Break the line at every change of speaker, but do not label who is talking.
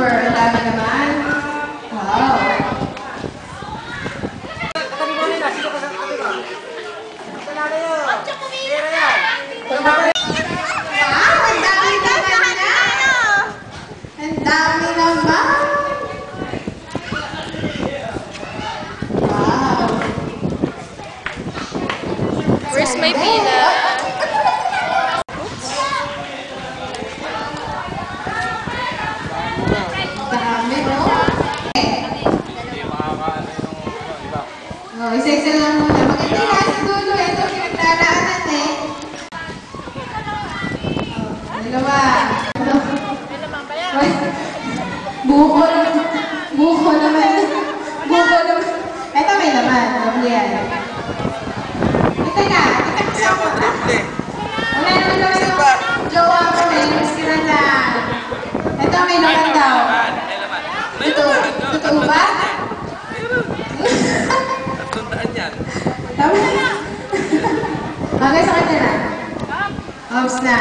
super. Ang dami naman. Wow. Ang dami naman. Wow.
Where's my peanut?
Dami, no? Oh, isa-isa lang muna. Maganda na sa dulo. Ito, pinagdaraanan eh. Oh, dalawa. Buko naman. Buko naman. Buko naman. Ito may naman. Lovely yan. Ito na. Ito kasama ka. Wala naman daw yung jowa ko eh. Masira na. Ito may naman daw. Totoo ba?
Tandaan yan.
Tama na. Okay, sa kanya na. Ops na.